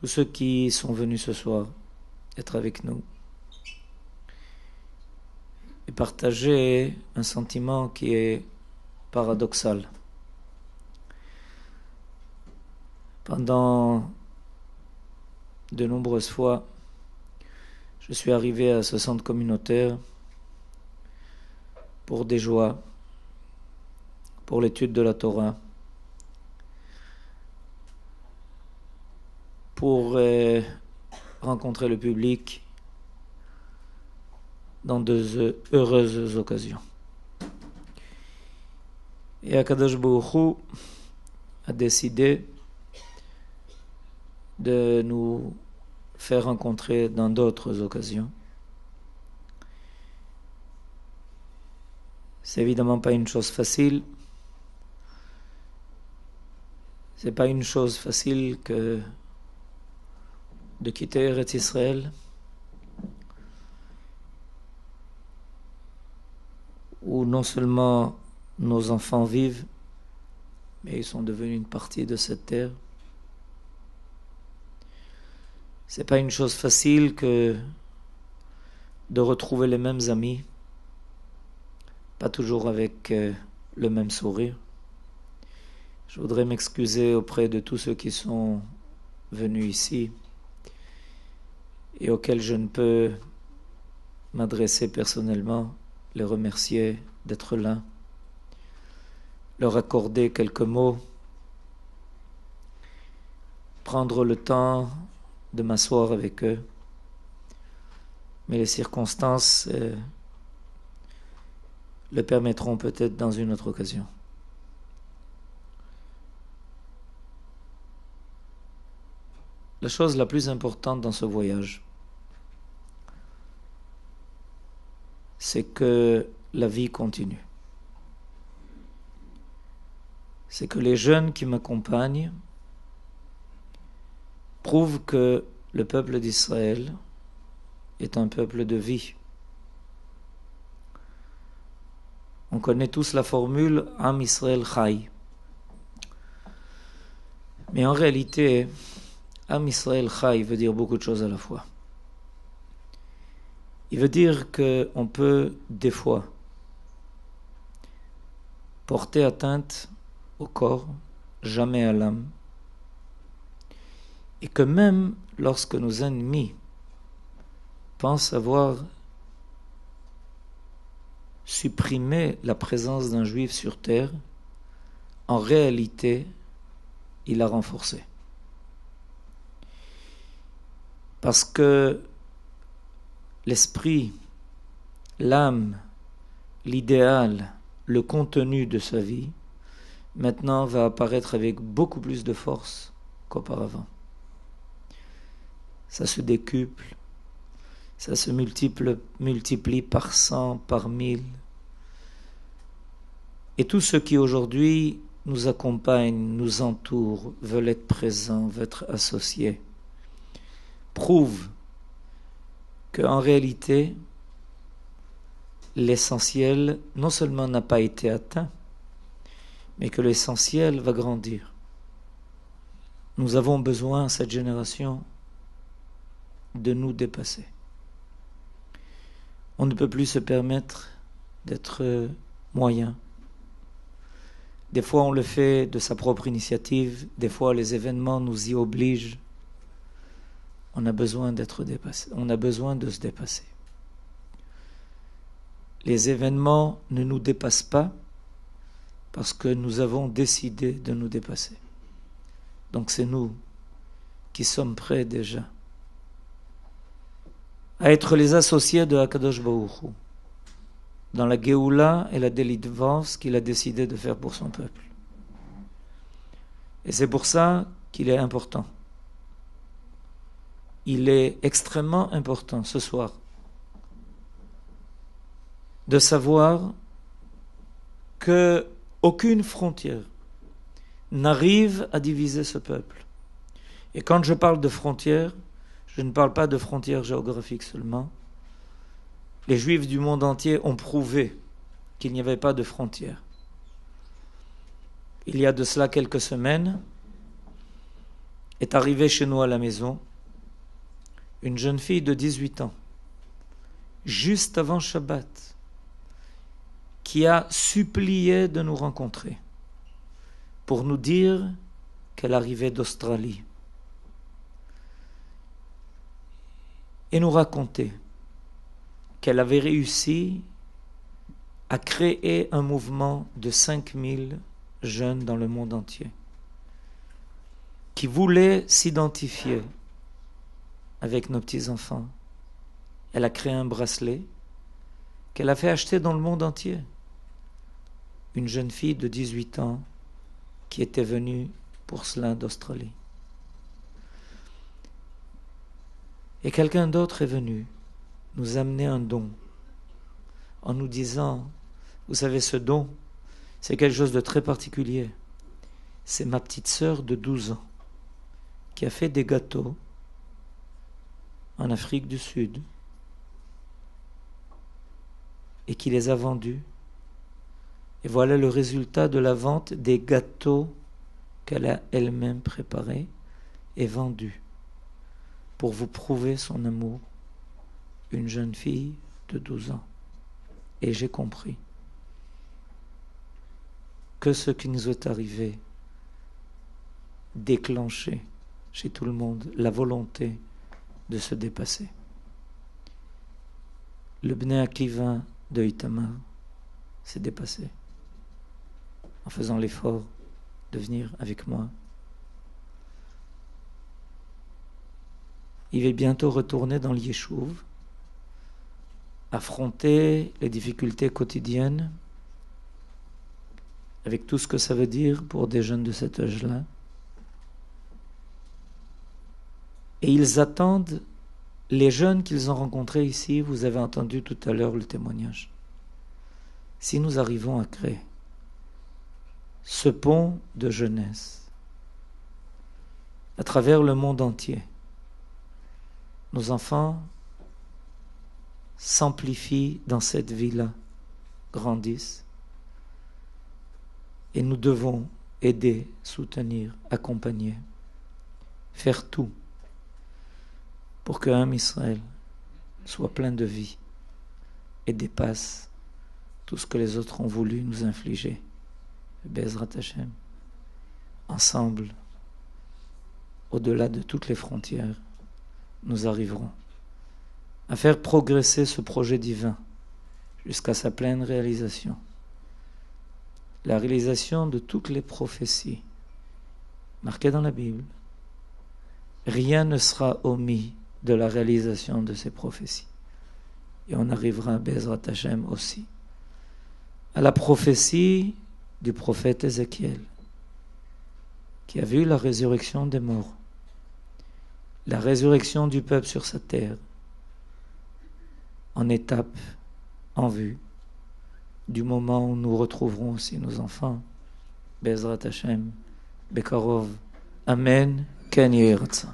tous ceux qui sont venus ce soir être avec nous et partager un sentiment qui est paradoxal. Pendant de nombreuses fois, je suis arrivé à ce centre communautaire pour des joies, pour l'étude de la Torah, pour rencontrer le public dans de heureuses occasions. Et Akadosh Baruch Hu a décidé de nous faire rencontrer dans d'autres occasions. C'est évidemment pas une chose facile. C'est pas une chose facile que de quitter Eretz Israël, où non seulement nos enfants vivent, mais ils sont devenus une partie de cette terre. C'est pas une chose facile que de retrouver les mêmes amis, pas toujours avec le même sourire. Je voudrais m'excuser auprès de tous ceux qui sont venus ici et auxquels je ne peux m'adresser personnellement, les remercier d'être là, leur accorder quelques mots, prendre le temps de m'asseoir avec eux. Mais les circonstances le permettront peut-être dans une autre occasion. La chose la plus importante dans ce voyage, c'est que la vie continue. C'est que les jeunes qui m'accompagnent prouvent que le peuple d'Israël est un peuple de vie. On connaît tous la formule Am Israël Chai. Mais en réalité, Am Israël Chai veut dire beaucoup de choses à la fois. Il veut dire qu'on peut, des fois, porter atteinte au corps, jamais à l'âme, et que même lorsque nos ennemis pensent avoir supprimé la présence d'un juif sur terre, en réalité, il l'a renforcé. Parce que l'esprit, l'âme, l'idéal, le contenu de sa vie, maintenant va apparaître avec beaucoup plus de force qu'auparavant. Ça se décuple, ça se multiplie par 100, par 1000. Et tous ceux qui aujourd'hui nous accompagnent, nous entourent, veulent être présents, veulent être associés, prouvent qu'en réalité, l'essentiel non seulement n'a pas été atteint, mais que l'essentiel va grandir. Nous avons besoin, cette génération, de nous dépasser. On ne peut plus se permettre d'être moyen. Des fois, on le fait de sa propre initiative. Des fois, les événements nous y obligent. On a besoin d'être dépassé. On a besoin de se dépasser. Les événements ne nous dépassent pas parce que nous avons décidé de nous dépasser. Donc c'est nous qui sommes prêts déjà à être les associés de Akadosh Baruch Hu dans la Géoula et la délivrance qu'il a décidé de faire pour son peuple. Et c'est pour ça qu'il est important. Il est extrêmement important ce soir de savoir que aucune frontière n'arrive à diviser ce peuple. Et quand je parle de frontières, je ne parle pas de frontières géographiques seulement. Les Juifs du monde entier ont prouvé qu'il n'y avait pas de frontières. Il y a de cela quelques semaines, est arrivée chez nous à la maison, une jeune fille de 18 ans, juste avant Shabbat, qui a supplié de nous rencontrer pour nous dire qu'elle arrivait d'Australie et nous raconter qu'elle avait réussi à créer un mouvement de 5000 jeunes dans le monde entier qui voulaient s'identifier avec nos petits-enfants. Elle a créé un bracelet qu'elle a fait acheter dans le monde entier. Une jeune fille de 18 ans qui était venue pour cela d'Australie. Et quelqu'un d'autre est venu nous amener un don en nous disant, vous savez, ce don, c'est quelque chose de très particulier. C'est ma petite sœur de 12 ans qui a fait des gâteaux en Afrique du Sud et qui les a vendus. Et voilà le résultat de la vente des gâteaux qu'elle a elle-même préparés et vendus pour vous prouver son amour. Une jeune fille de 12 ans. Et j'ai compris que ce qui nous est arrivé déclenchait chez tout le monde la volonté de se dépasser. Le Bnei Akiva de Itamar s'est dépassé en faisant l'effort de venir avec moi. Il va bientôt retourner dans l'Yeshuv, affronter les difficultés quotidiennes avec tout ce que ça veut dire pour des jeunes de cet âge-là. Et ils attendent les jeunes qu'ils ont rencontrés ici. Vous avez entendu tout à l'heure le témoignage. Si nous arrivons à créer ce pont de jeunesse à travers le monde entier, nos enfants s'amplifient dans cette vie-là, grandissent, et nous devons aider, soutenir, accompagner, faire tout pour que Am Israël soit plein de vie et dépasse tout ce que les autres ont voulu nous infliger. Bezrat Hashem, ensemble, au-delà de toutes les frontières, nous arriverons à faire progresser ce projet divin jusqu'à sa pleine réalisation. La réalisation de toutes les prophéties marquées dans la Bible. Rien ne sera omis de la réalisation de ces prophéties. Et on arrivera, Bezrat Hashem, aussi à la prophétie du prophète Ézéchiel, qui a vu la résurrection des morts, la résurrection du peuple sur sa terre, en étape, en vue, du moment où nous retrouverons aussi nos enfants. Bezrat Hashem, Bekarov. Amen. Ken Yehei Ratzon.